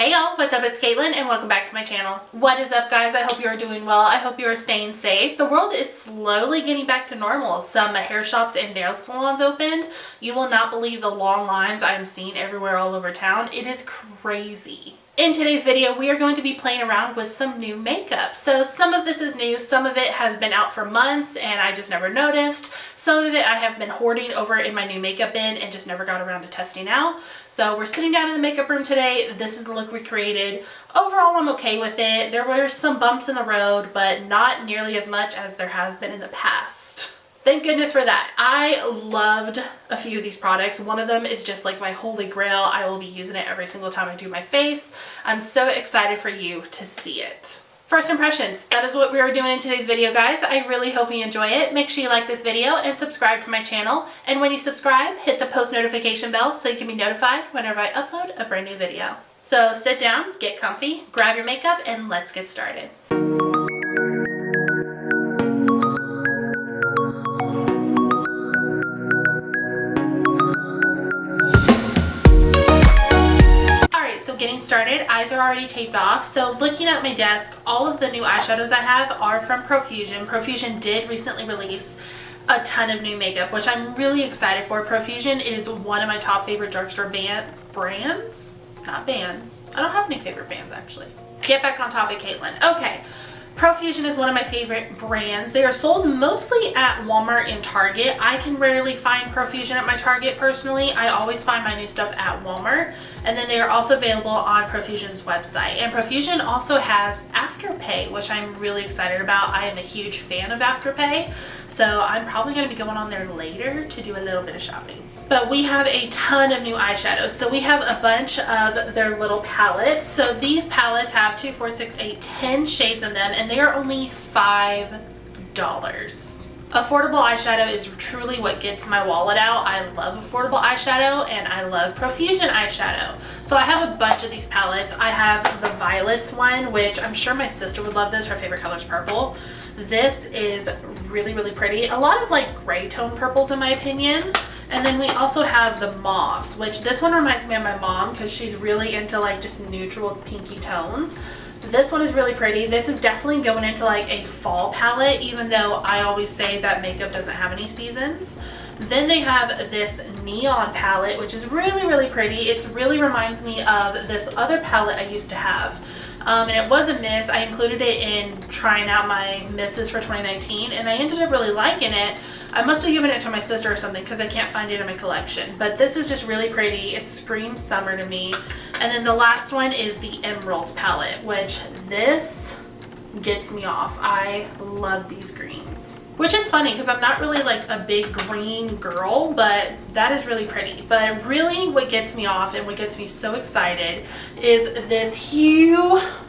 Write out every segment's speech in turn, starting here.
Hey y'all, what's up? It's Caitlin and welcome back to my channel. What is up guys? I hope you are doing well. I hope you are staying safe. The world is slowly getting back to normal. Some hair shops and nail salons opened. You will not believe the long lines I'm seeing everywhere all over town. It is crazy. In today's video, we are going to be playing around with some new makeup. So some of this is new, some of it has been out for months and I just never noticed. Some of it I have been hoarding over in my new makeup bin and just never got around to testing out. So we're sitting down in the makeup room today. This is the look we created. Overall, I'm okay with it. There were some bumps in the road, but not nearly as much as there has been in the past. Thank goodness for that. I loved a few of these products. One of them is just like my holy grail. I will be using it every single time I do my face. I'm so excited for you to see it. First impressions, that is what we are doing in today's video, guys. I really hope you enjoy it. Make sure you like this video and subscribe to my channel. And when you subscribe, hit the post notification bell so you can be notified whenever I upload a brand new video. So sit down, get comfy, grab your makeup, and let's get started. Getting started, eyes are already taped off. So looking at my desk, all of the new eyeshadows I have are from Profusion. Profusion did recently release a ton of new makeup, which I'm really excited for. Profusion is one of my top favorite drugstore brands. Not bands. I don't have any favorite bands actually. Get back on topic, Caitlin. Okay. Profusion is one of my favorite brands. They are sold mostly at Walmart and Target. I can rarely find Profusion at my Target personally. I always find my new stuff at Walmart. And then they are also available on Profusion's website. And Profusion also has Afterpay, which I'm really excited about. I am a huge fan of Afterpay. So I'm probably going to be going on there later to do a little bit of shopping. But we have a ton of new eyeshadows. So we have a bunch of their little palettes. So these palettes have 2, 4, 6, 8, 10 shades in them, and they are only $5. Affordable eyeshadow is truly what gets my wallet out. I love affordable eyeshadow and I love Profusion eyeshadow. So I have a bunch of these palettes. I have the Violets one, which I'm sure my sister would love this. Her favorite color is purple. This is really, really pretty. A lot of like gray tone purples in my opinion. And then we also have the mauves, which this one reminds me of my mom because she's really into like just neutral pinky tones. This one is really pretty. This is definitely going into like a fall palette, even though I always say that makeup doesn't have any seasons. Then they have this neon palette, which is really, really pretty. It really reminds me of this other palette I used to have. And it was a miss. I included it in trying out my misses for 2019 and I ended up really liking it. I must have given it to my sister or something because I can't find it in my collection. But this is just really pretty. It screams summer to me. And then the last one is the Emerald palette, which this gets me off. I love these greens. Which is funny because I'm not really like a big green girl, but that is really pretty. But really what gets me off and what gets me so excited is this humongous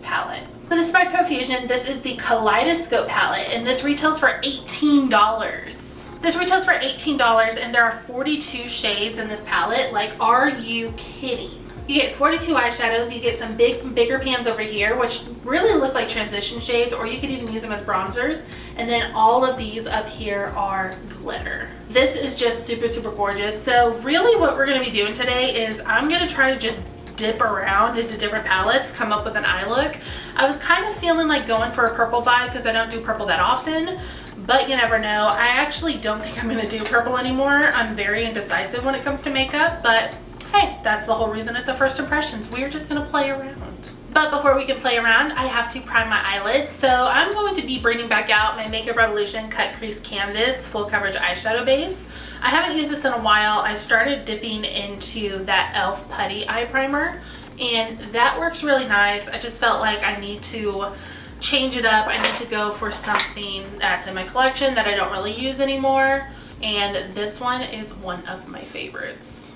palette. So this is by Profusion. This is the Kaleidoscope palette and this retails for $18. This retails for $18 and there are 42 shades in this palette. Like, are you kidding? You get 42 eyeshadows, you get some bigger pans over here, which really look like transition shades, or you could even use them as bronzers. And then all of these up here are glitter. This is just super, super gorgeous. So really what we're gonna be doing today is I'm gonna try to just dip around into different palettes, come up with an eye look. I was kind of feeling like going for a purple vibe because I don't do purple that often, but you never know. I actually don't think I'm gonna do purple anymore. I'm very indecisive when it comes to makeup, but hey, that's the whole reason it's a first impressions. We're just gonna play around. But before we can play around, I have to prime my eyelids. So I'm going to be bringing back out my Makeup Revolution Cut Crease Canvas Full Coverage Eyeshadow Base. I haven't used this in a while. I started dipping into that e.l.f. Putty Eye Primer, and that works really nice. I just felt like I need to change it up. I need to go for something that's in my collection that I don't really use anymore, and this one is one of my favorites.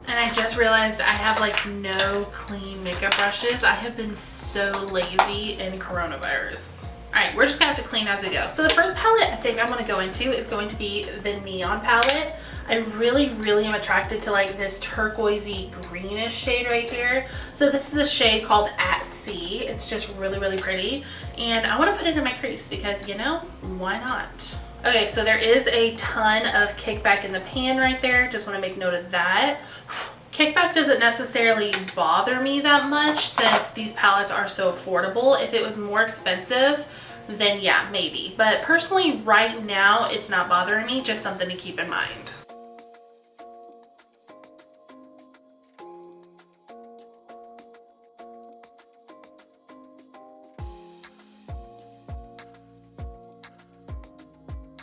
And I just realized I have like no clean makeup brushes. I have been so lazy in coronavirus. Alright, we're just gonna have to clean as we go. So the first palette I think I'm gonna go into is going to be the Neon palette. I really am attracted to like this turquoisey greenish shade right here. So this is a shade called At Sea. It's just really pretty. And I wanna put it in my crease because, you know, why not? Okay, so there is a ton of kickback in the pan right there. Just wanna make note of that. Kickback doesn't necessarily bother me that much since these palettes are so affordable. If it was more expensive, then yeah, maybe. But personally, right now, it's not bothering me, just something to keep in mind.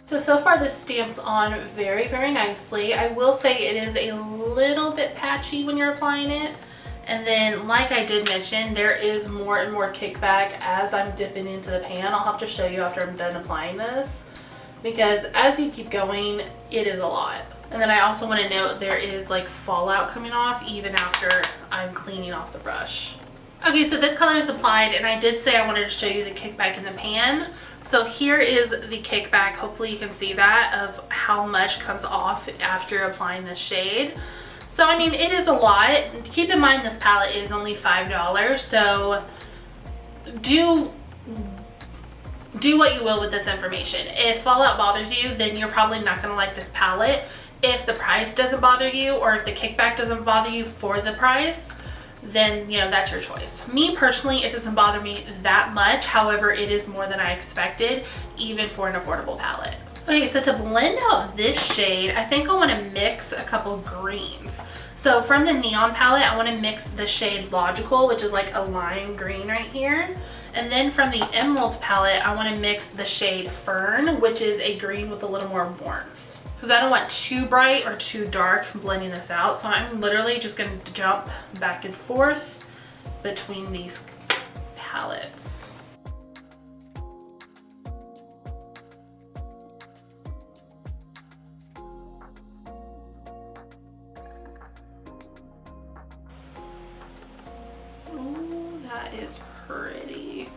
So far this stamps on very nicely. I will say it is a little bit patchy when you're applying it. And then, like I did mention, there is more and more kickback as I'm dipping into the pan. I'll have to show you after I'm done applying this, because as you keep going, it is a lot. And then I also want to note there is like fallout coming off even after I'm cleaning off the brush. Okay, so this color is applied, and I did say I wanted to show you the kickback in the pan. So here is the kickback. Hopefully you can see that of how much comes off after applying this shade. So I mean, it is a lot. Keep in mind this palette is only $5, so do what you will with this information. If fallout bothers you, then you're probably not going to like this palette. If the price doesn't bother you, or if the kickback doesn't bother you for the price, then, you know, that's your choice. Me personally, it doesn't bother me that much. However, it is more than I expected, even for an affordable palette. Okay, so to blend out this shade, I think I want to mix a couple greens. So from the Neon palette, I want to mix the shade Logical, which is like a lime green right here. And then from the Emeralds palette, I want to mix the shade Fern, which is a green with a little more warmth. Because I don't want too bright or too dark blending this out. So I'm literally just going to jump back and forth between these palettes. Ooh, that is pretty.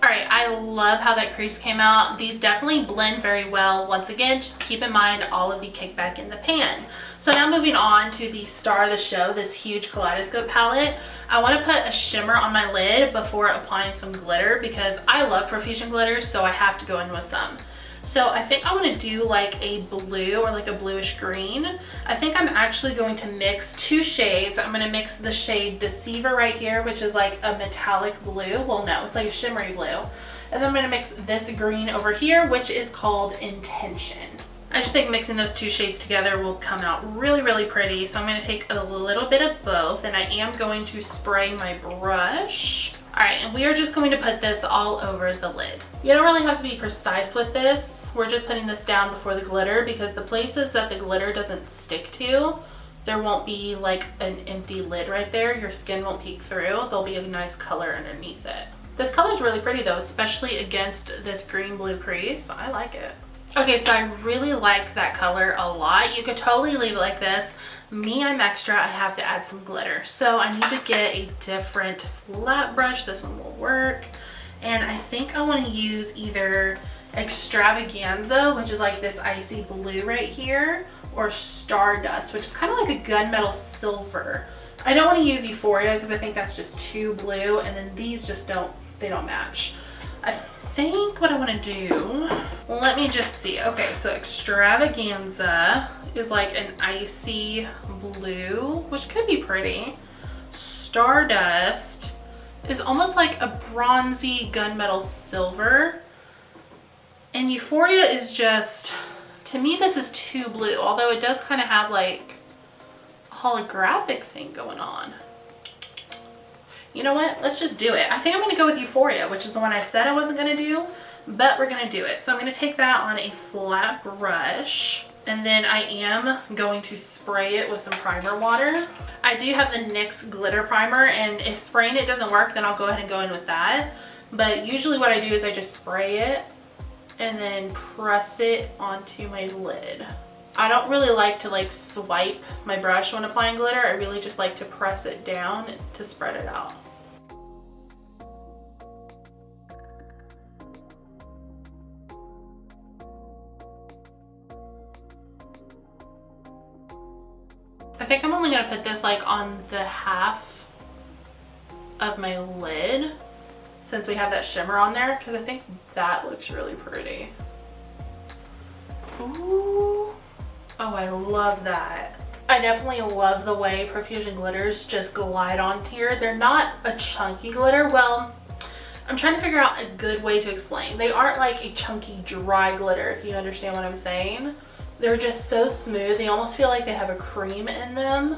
Alright, I love how that crease came out. These definitely blend very well. Once again, just keep in mind all of the kickback in the pan. So now moving on to the star of the show, this huge Kaleidoscope palette. I want to put a shimmer on my lid before applying some glitter because I love Profusion glitters, so I have to go in with some. So I think I want to do like a blue or like a bluish green. I think I'm actually going to mix two shades. I'm going to mix the shade Deceiver right here, which is like a metallic blue. Well, no, it's like a shimmery blue. And then I'm going to mix this green over here, which is called Intention. I just think mixing those two shades together will come out really pretty. So I'm going to take a little bit of both, and I am going to spray my brush. Alright, and we are just going to put this all over the lid. You don't really have to be precise with this. We're just putting this down before the glitter because the places that the glitter doesn't stick to, there won't be like an empty lid right there. Your skin won't peek through. There'll be a nice color underneath it. This color is really pretty though, especially against this green-blue crease. I like it. Okay, so I really like that color a lot. You could totally leave it like this. Me, I'm extra. I have to add some glitter. So I need to get a different flat brush. This one will work. And I think I want to use either Extravaganza, which is like this icy blue right here, or Stardust, which is kind of like a gunmetal silver. I don't want to use Euphoria because I think that's just too blue, and then these just don't match. I think what I want to do, let me just see. Okay, so Extravaganza is like an icy blue, which could be pretty. Stardust is almost like a bronzy gunmetal silver. And Euphoria is just, to me this is too blue, although it does kind of have like a holographic thing going on. You know what? Let's just do it. I think I'm going to go with Euphoria, which is the one I said I wasn't going to do, but we're going to do it. So I'm going to take that on a flat brush, and then I am going to spray it with some primer water. I do have the NYX glitter primer, and if spraying it doesn't work, then I'll go ahead and go in with that. But usually what I do is I just spray it and then press it onto my lid. I don't really like to like swipe my brush when applying glitter. I really just like to press it down to spread it out. I think I'm only gonna put this like on the half of my lid since we have that shimmer on there, because I think that looks really pretty. Ooh. Oh, I love that. I definitely love the way Profusion glitters just glide on here. They're not a chunky glitter. Well, I'm trying to figure out a good way to explain. They aren't like a chunky dry glitter, if you understand what I'm saying. They're just so smooth. They almost feel like they have a cream in them,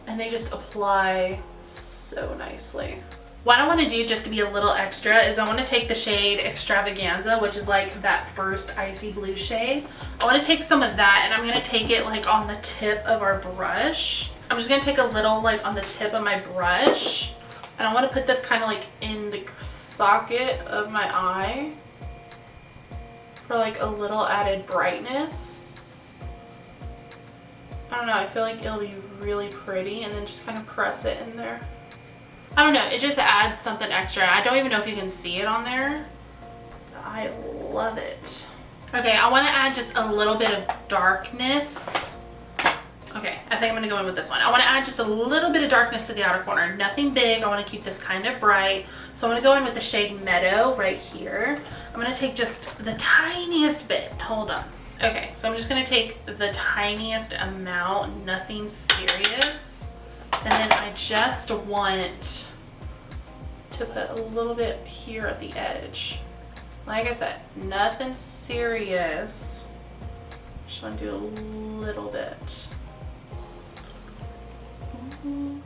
and they just apply so nicely. What I want to do just to be a little extra is I want to take the shade Extravaganza, which is like that first icy blue shade. I want to take some of that, and I'm going to take it like on the tip of our brush. I'm just going to take a little like on the tip of my brush, and I want to put this kind of like in the socket of my eye for like a little added brightness. I don't know, I feel like it'll be really pretty, and then just kind of press it in there. I don't know, it just adds something extra. I don't even know if you can see it on there. I love it. Okay, I want to add just a little bit of darkness. Okay, I think I'm going to go in with this one. I want to add just a little bit of darkness to the outer corner. Nothing big. I want to keep this kind of bright. So I'm going to go in with the shade Meadow right here. I'm going to take just the tiniest bit. Hold on. Okay, so I'm just going to take the tiniest amount, nothing serious. And then I just want to put a little bit here at the edge. Like I said, nothing serious. Just want to do a little bit.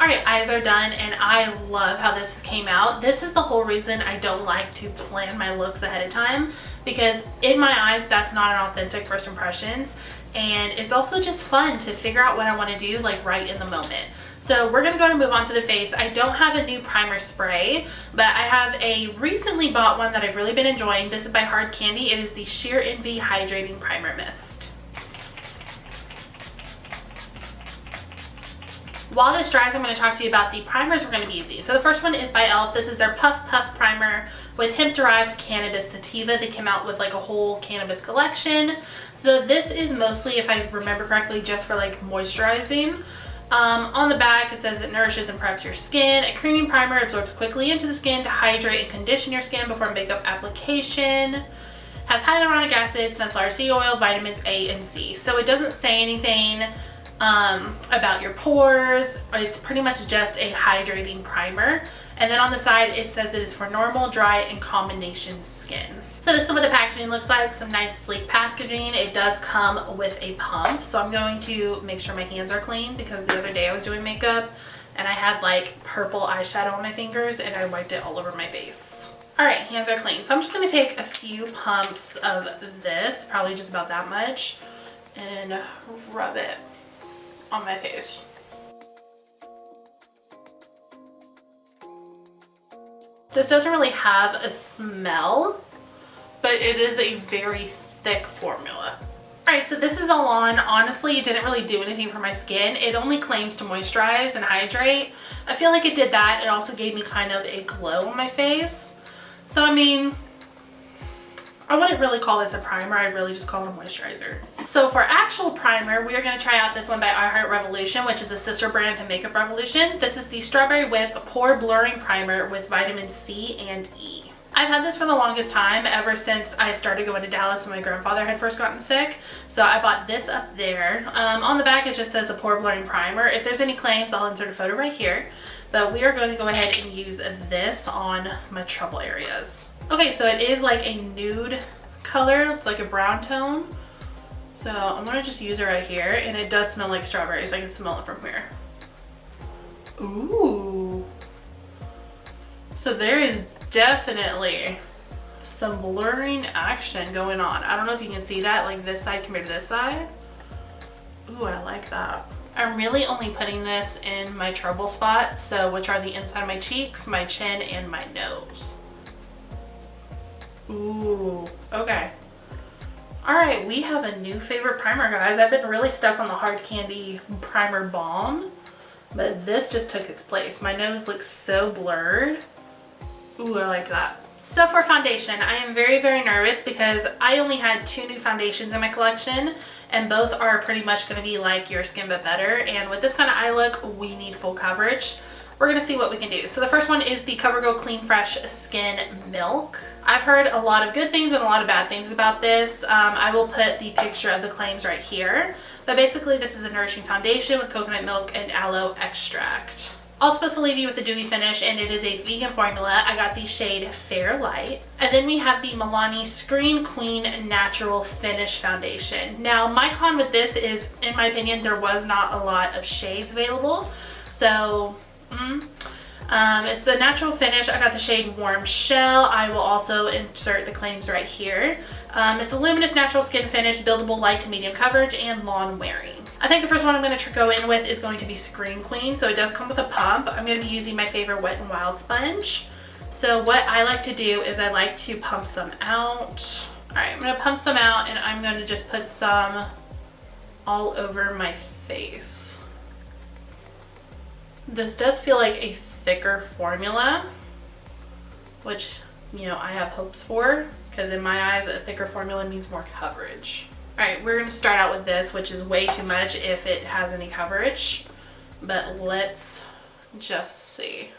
Alright, eyes are done, and I love how this came out. This is the whole reason I don't like to plan my looks ahead of time, because in my eyes, that's not an authentic first impressions, and it's also just fun to figure out what I want to do like right in the moment. So we're going to go and move on to the face. I don't have a new primer spray, but I have a recently bought one that I've really been enjoying. This is by Hard Candy. It is the Sheer Envy Hydrating Primer Mist. While this dries, I'm going to talk to you about the primers. We're going to be easy. So the first one is by e.l.f. This is their Puff Puff Primer with hemp-derived cannabis sativa. They came out with like a whole cannabis collection. So this is mostly, if I remember correctly, just for like moisturizing. On the back, it says it nourishes and preps your skin. A creamy primer absorbs quickly into the skin to hydrate and condition your skin before makeup application. Has hyaluronic acid, sunflower seed oil, vitamins A and C. So it doesn't say anything about your pores. It's pretty much just a hydrating primer. And then on the side, it says it is for normal, dry, and combination skin. So this is what the packaging looks like. Some nice sleek packaging. It does come with a pump. So I'm going to make sure my hands are clean, because the other day I was doing makeup and I had like purple eyeshadow on my fingers and I wiped it all over my face. All right, hands are clean. So I'm just going to take a few pumps of this, probably just about that much, and rub it on my face. This doesn't really have a smell, but it is a very thick formula. Alright, so this is all on. Honestly, it didn't really do anything for my skin. It only claims to moisturize and hydrate. I feel like it did that. It also gave me kind of a glow on my face. So I mean, I wouldn't really call this a primer. I'd really just call it a moisturizer. So for actual primer, we are going to try out this one by I Heart Revolution, which is a sister brand to Makeup Revolution. This is the Strawberry Whip Pore Blurring Primer with vitamin C and E. I've had this for the longest time, ever since I started going to Dallas when my grandfather had first gotten sick. So I bought this up there. On the back, it just says a pore blurring primer. If there's any claims, I'll insert a photo right here. But we are going to go ahead and use this on my trouble areas. Okay, so it is like a nude color. It's like a brown tone. So I'm going to just use it right here. And it does smell like strawberries. I can smell it from here. Ooh. So there is definitely some blurring action going on. I don't know if you can see that, like this side compared to this side. Ooh, I like that. I'm really only putting this in my trouble spots, so which are the inside of my cheeks, my chin, and my nose. Ooh, okay. Alright, we have a new favorite primer, guys. I've been really stuck on the Hard Candy Primer Balm, but this just took its place. My nose looks so blurred. Ooh, I like that. So for foundation, I am very, very nervous because I only had 2 new foundations in my collection, and both are pretty much going to be like Your Skin But Better. And with this kind of eye look, we need full coverage. We're going to see what we can do. So the first one is the CoverGirl Clean Fresh Skin Milk. I've heard a lot of good things and a lot of bad things about this. I will put the picture of the claims right here. But basically, this is a nourishing foundation with coconut milk and aloe extract. Also supposed to leave you with a dewy finish, and it is a vegan formula. I got the shade Fair Light. And then we have the Milani Screen Queen Natural Finish Foundation. Now, my con with this is, in my opinion, there was not a lot of shades available. So, it's a natural finish. I got the shade Warm Shell. I will also insert the claims right here. It's a luminous natural skin finish, buildable light to medium coverage, and lawn wearing. I think the first one I'm going to go in with is going to be Screen Queen. So it does come with a pump. I'm going to be using my favorite Wet n Wild sponge. So what I like to do is I like to pump some out. Alright, I'm going to pump some out, and I'm going to just put some all over my face. This does feel like a thicker formula, which, you know, I have hopes for, because in my eyes a thicker formula means more coverage. Alright, we're going to start out with this, which is way too much if it has any coverage, but let's just see.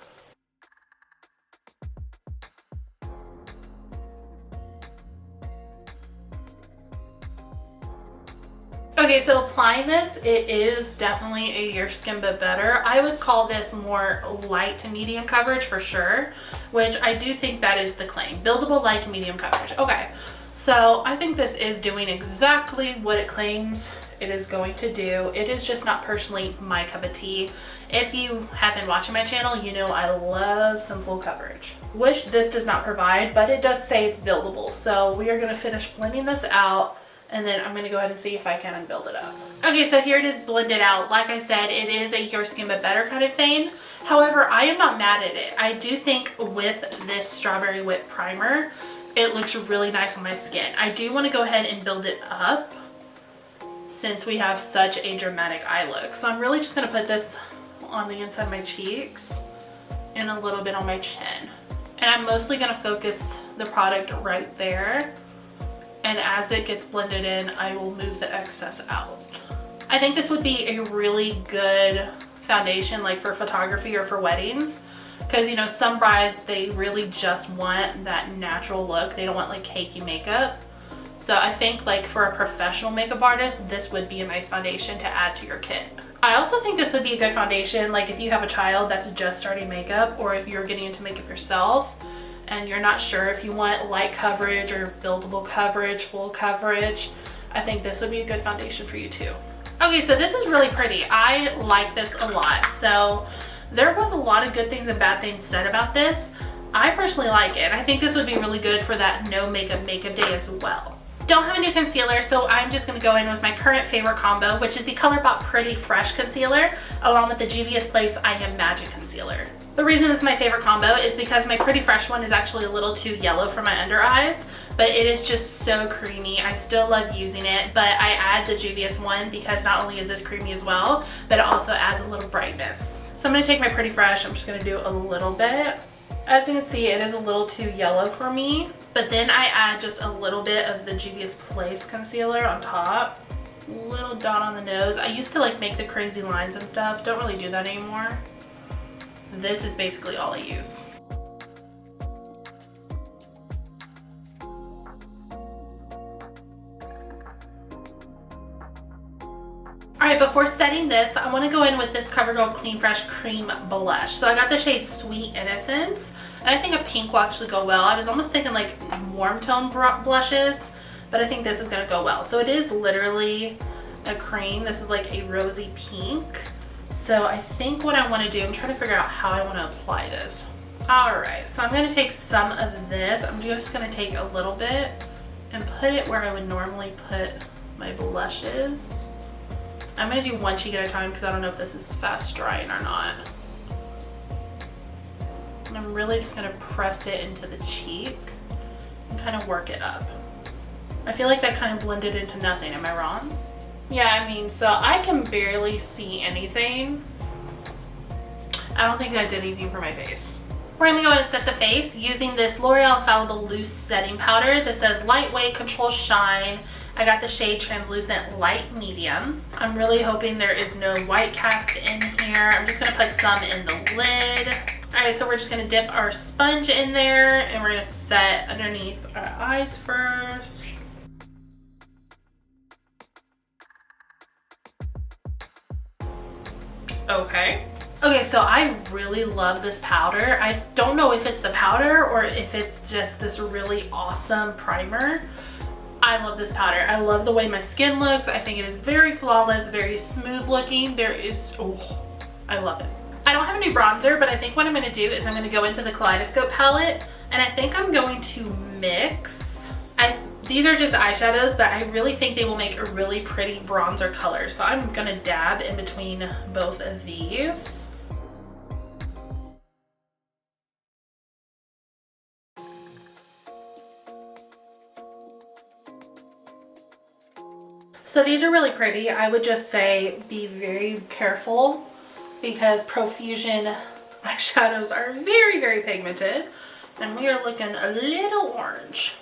Okay, so applying this, it is definitely a Your Skin But Better. I would call this more light to medium coverage for sure, which I do think that is the claim. Buildable light to medium coverage. Okay, so I think this is doing exactly what it claims it is going to do. It is just not personally my cup of tea. If you have been watching my channel, you know I love some full coverage, which this does not provide, but it does say it's buildable. So we are going to finish blending this out, and then I'm going to go ahead and see if I can build it up. Okay, so here it is blended out. Like I said, it is a Your Skin But Better kind of thing. However, I am not mad at it. I do think with this Strawberry Whip Primer, it looks really nice on my skin. I do want to go ahead and build it up since we have such a dramatic eye look. So I'm really just going to put this on the inside of my cheeks and a little bit on my chin. And I'm mostly going to focus the product right there. And as it gets blended in, I will move the excess out. I think this would be a really good foundation like for photography or for weddings. Because, you know, some brides, they really just want that natural look. They don't want like cakey makeup. So I think like for a professional makeup artist, this would be a nice foundation to add to your kit. I also think this would be a good foundation like if you have a child that's just starting makeup, or if you're getting into makeup yourself and you're not sure if you want light coverage or buildable coverage, full coverage. I think this would be a good foundation for you too. Okay, so this is really pretty. I like this a lot. So there was a lot of good things and bad things said about this. I personally like it. I think this would be really good for that no makeup day as well. Don't have a new concealer, so I'm just going to go in with my current favorite combo, which is the ColourPop Pretty Fresh Concealer, along with the Juvia's Place I Am Magic Concealer. The reason this is my favorite combo is because my Pretty Fresh one is actually a little too yellow for my under eyes, but it is just so creamy. I still love using it, but I add the Juvia's one because not only is this creamy as well, but it also adds a little brightness. So I'm going to take my Pretty Fresh, I'm just going to do a little bit. As you can see, it is a little too yellow for me, but then I add just a little bit of the Juvia's Place concealer on top. Little dot on the nose. I used to like make the crazy lines and stuff. Don't really do that anymore. This is basically all I use. Alright, before setting this, I want to go in with this CoverGirl Clean Fresh Cream Blush. So I got the shade Sweet Innocence, and I think a pink will actually go well. I was almost thinking like warm tone blushes, but I think this is going to go well. So it is literally a cream. This is like a rosy pink. So I think what I want to do, I'm trying to figure out how I want to apply this. Alright, so I'm going to take some of this. I'm just going to take a little bit and put it where I would normally put my blushes. I'm going to do one cheek at a time because I don't know if this is fast drying or not. And I'm really just going to press it into the cheek and kind of work it up. I feel like that kind of blended into nothing. Am I wrong? Yeah, I mean, so I can barely see anything. I don't think that did anything for my face. We're going to go ahead and set the face using this L'Oreal Infallible Loose Setting Powder that says Lightweight, Control Shine. I got the shade Translucent Light Medium. I'm really hoping there is no white cast in here. I'm just going to put some in the lid. Alright, so we're just going to dip our sponge in there and we're going to set underneath our eyes first. Okay. Okay, so I really love this powder. I don't know if it's the powder or if it's just this really awesome primer. I love this powder. I love the way my skin looks. I think it is very flawless, very smooth looking. I love it. I don't have a new bronzer, but I think what I'm going to do is I'm going to go into the Kaleidoscope palette, and I think I'm going to mix. These are just eyeshadows, but I really think they will make a really pretty bronzer color. So I'm going to dab in between both of these. So these are really pretty. I would just say be very careful because Profusion eyeshadows are very, very pigmented and we are looking a little orange.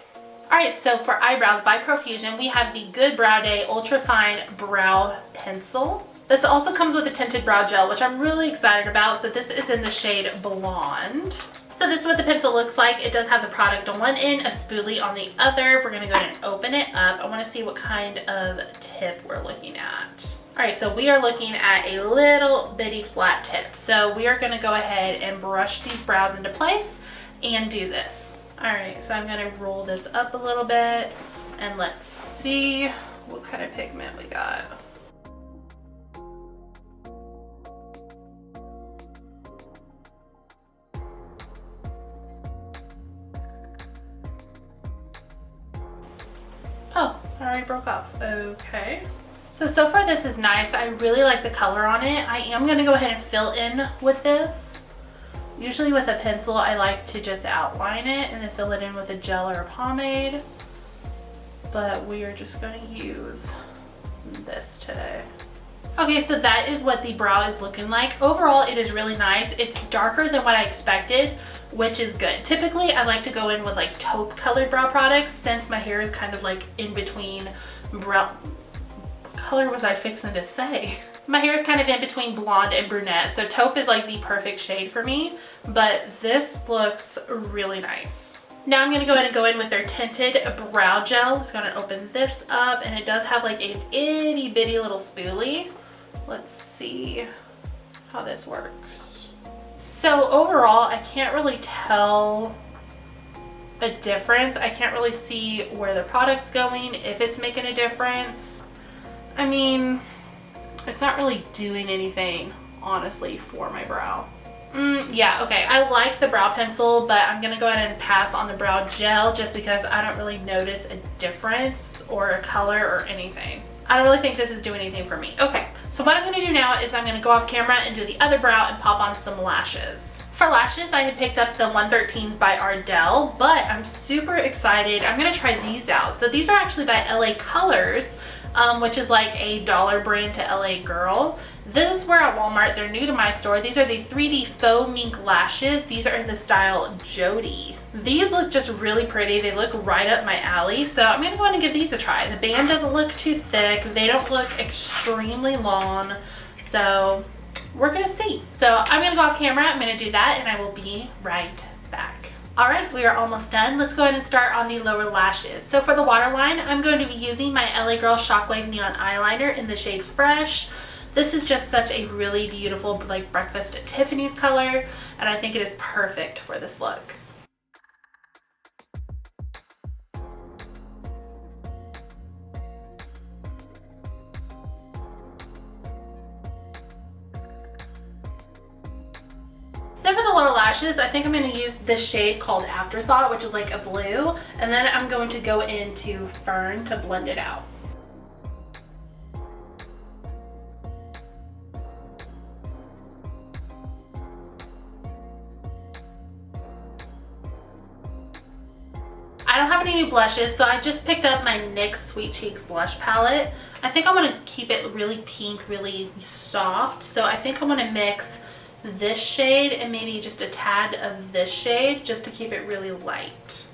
Alright, so for eyebrows by Profusion, we have the Good Brow Day Ultra Fine Brow Pencil. This also comes with a tinted brow gel, which I'm really excited about. So this is in the shade Blonde. So this is what the pencil looks like. It does have the product on one end, a spoolie on the other. We're going to go ahead and open it up. I want to see what kind of tip we're looking at. Alright, so we are looking at a little bitty flat tip. So we are going to go ahead and brush these brows into place and do this. Alright, so I'm going to roll this up a little bit and let's see what kind of pigment we got. Oh, it already broke off. Okay. So far this is nice. I really like the color on it. I am going to go ahead and fill in with this. Usually with a pencil, I like to just outline it and then fill it in with a gel or a pomade. But we are just going to use this today. Okay, so that is what the brow is looking like. Overall, it is really nice. It's darker than what I expected, which is good. Typically, I like to go in with like taupe colored brow products since my hair is kind of like in between brown. What color was I fixing to say? My hair is kind of in between blonde and brunette, so taupe is like the perfect shade for me, but this looks really nice. Now I'm going to go ahead and go in with their tinted brow gel. Just going to open this up, and it does have like an itty bitty little spoolie. Let's see how this works. So overall, I can't really tell a difference. I can't really see where the product's going, if it's making a difference. I mean, it's not really doing anything, honestly, for my brow. Yeah, okay, I like the brow pencil, but I'm gonna go ahead and pass on the brow gel just because I don't really notice a difference or a color or anything. I don't really think this is doing anything for me. Okay, so what I'm gonna do now is I'm gonna go off camera and do the other brow and pop on some lashes. For lashes, I had picked up the 113s by Ardell, but I'm super excited. I'm gonna try these out. So these are actually by LA Colors, which is like a dollar brand to LA Girl. This were at Walmart. They're new to my store. These are the 3D Faux Mink lashes. These are in the style Jodie. These look just really pretty. They look right up my alley. So I'm going to go ahead and give these a try. The band doesn't look too thick. They don't look extremely long. So we're going to see. So I'm going to go off camera. I'm going to do that and I will be right back. Alright, we are almost done. Let's go ahead and start on the lower lashes. So for the waterline, I'm going to be using my LA Girl Shockwave Neon Eyeliner in the shade Fresh. This is just such a really beautiful like breakfast at Tiffany's color, and I think it is perfect for this look. Then for the lower lashes, I think I'm going to use this shade called Afterthought, which is like a blue, and then I'm going to go into Fern to blend it out. I don't have any new blushes, so I just picked up my NYX Sweet Cheeks blush palette. I think I'm going to keep it really pink, really soft. So I think I'm going to mix this shade and maybe just a tad of this shade just to keep it really light.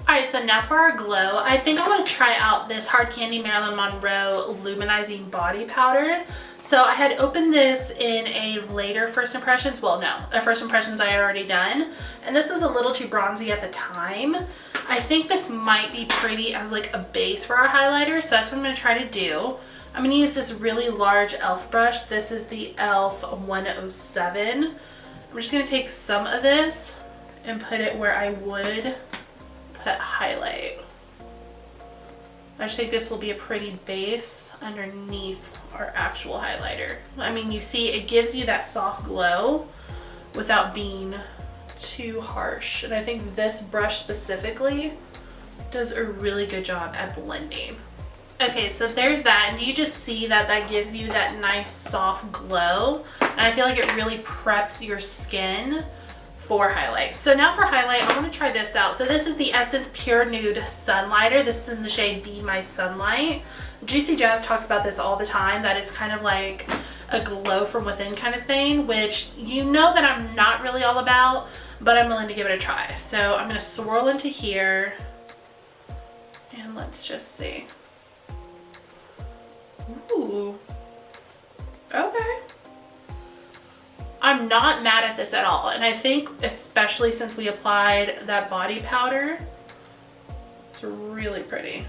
Alright, so now for our glow, I think I want to try out this Hard Candy Marilyn Monroe Luminizing Body Powder. So I had opened this in a later First Impressions, well no, a First Impressions I had already done, and this was a little too bronzy at the time. I think this might be pretty as like a base for our highlighter, so that's what I'm going to try to do. I'm going to use this really large e.l.f. brush. This is the e.l.f. 107. I'm just going to take some of this and put it where I would put highlight. I just think this will be a pretty base underneath our actual highlighter. I mean, you see it gives you that soft glow without being too harsh. And I think this brush specifically does a really good job at blending. Okay, so there's that, and you just see that that gives you that nice soft glow. And I feel like it really preps your skin for highlight. So now for highlight, I want to try this out. So this is the Essence Pure Nude Sunlighter. This is in the shade Be My Sunlight. Juicy Jazz talks about this all the time, that it's kind of like a glow from within kind of thing, which you know that I'm not really all about, but I'm willing to give it a try. So I'm going to swirl into here, and let's just see. Ooh. Okay. I'm not mad at this at all, and I think especially since we applied that body powder, it's really pretty.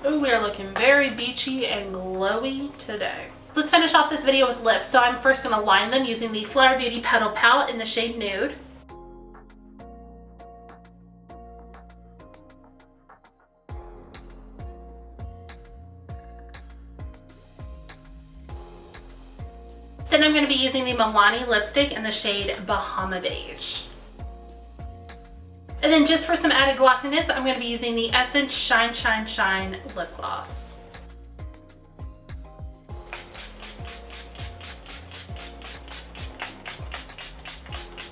Ooh, we are looking very beachy and glowy today. Let's finish off this video with lips. So I'm first going to line them using the Flower Beauty Petal Pout in the shade Nude. Then I'm going to be using the Milani lipstick in the shade Bahama Beige. And then just for some added glossiness, I'm going to be using the Essence Shine Shine Shine lip gloss.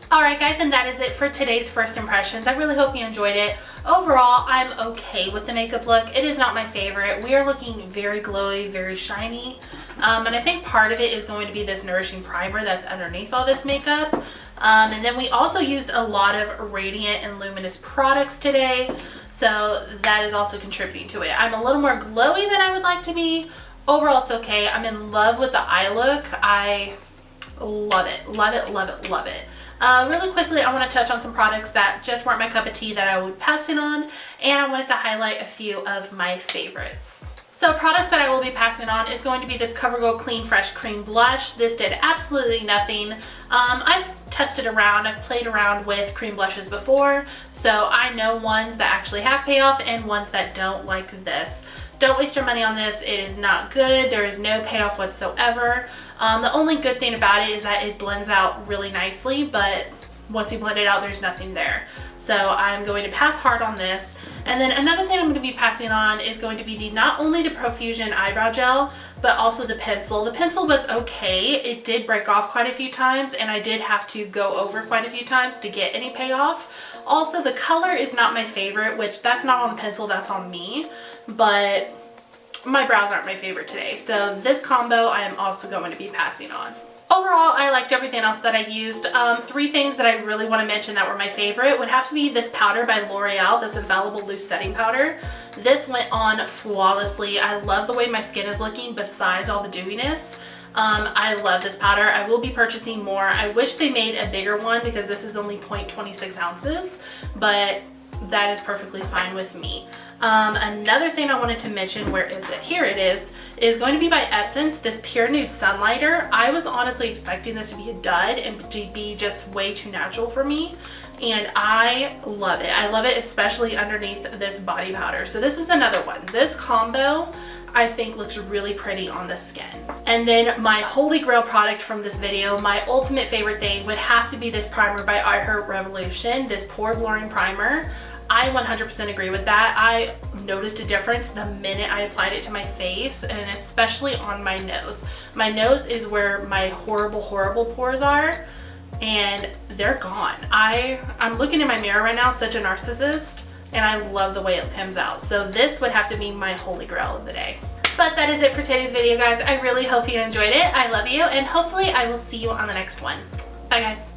Alright guys, and that is it for today's First Impressions. I really hope you enjoyed it. Overall, I'm okay with the makeup look. It is not my favorite. We are looking very glowy, very shiny. And I think part of it is going to be this nourishing primer that's underneath all this makeup. And then we also used a lot of radiant and luminous products today, so that is also contributing to it. I'm a little more glowy than I would like to be. Overall, it's okay. I'm in love with the eye look. I love it, love it, love it, love it. Really quickly, I want to touch on some products that just weren't my cup of tea that I would pass it on, and I wanted to highlight a few of my favorites. So products that I will be passing on is going to be this CoverGirl Clean Fresh Cream Blush. This did absolutely nothing. I've tested around, I've played around with cream blushes before, so I know ones that actually have payoff and ones that don't, like this. Don't waste your money on this. It is not good. There is no payoff whatsoever. The only good thing about it is that it blends out really nicely, but once you blend it out, there's nothing there. So I'm going to pass hard on this. And then another thing I'm going to be passing on is going to be not only the Profusion eyebrow gel, but also the pencil. The pencil was okay. It did break off quite a few times, and I did have to go over quite a few times to get any payoff. Also, the color is not my favorite, which that's not on the pencil, that's on me. But my brows aren't my favorite today. So this combo I am also going to be passing on. Overall, I liked everything else that I used. Three things that I really want to mention that were my favorite would have to be this powder by L'Oreal, this Infallible Loose Setting Powder. This went on flawlessly. I love the way my skin is looking besides all the dewiness. I love this powder. I will be purchasing more. I wish they made a bigger one because this is only 0.26 ounces, but that is perfectly fine with me. Another thing I wanted to mention, where is it? Here it is going to be by Essence, this Pure Nude Sunlighter. I was honestly expecting this to be a dud and to be just way too natural for me, and I love it. I love it, especially underneath this body powder. So this is another one. This combo I think looks really pretty on the skin. And then my holy grail product from this video, my ultimate favorite thing, would have to be this primer by I Heart Revolution, this Pore Blurring Primer. I 100% agree with that. I noticed a difference the minute I applied it to my face, and especially on my nose. My nose is where my horrible pores are, and they're gone. I'm looking in my mirror right now, such a narcissist, and I love the way it comes out. So this would have to be my holy grail of the day. But that is it for today's video, guys. I really hope you enjoyed it. I love you, and hopefully I will see you on the next one. Bye, guys.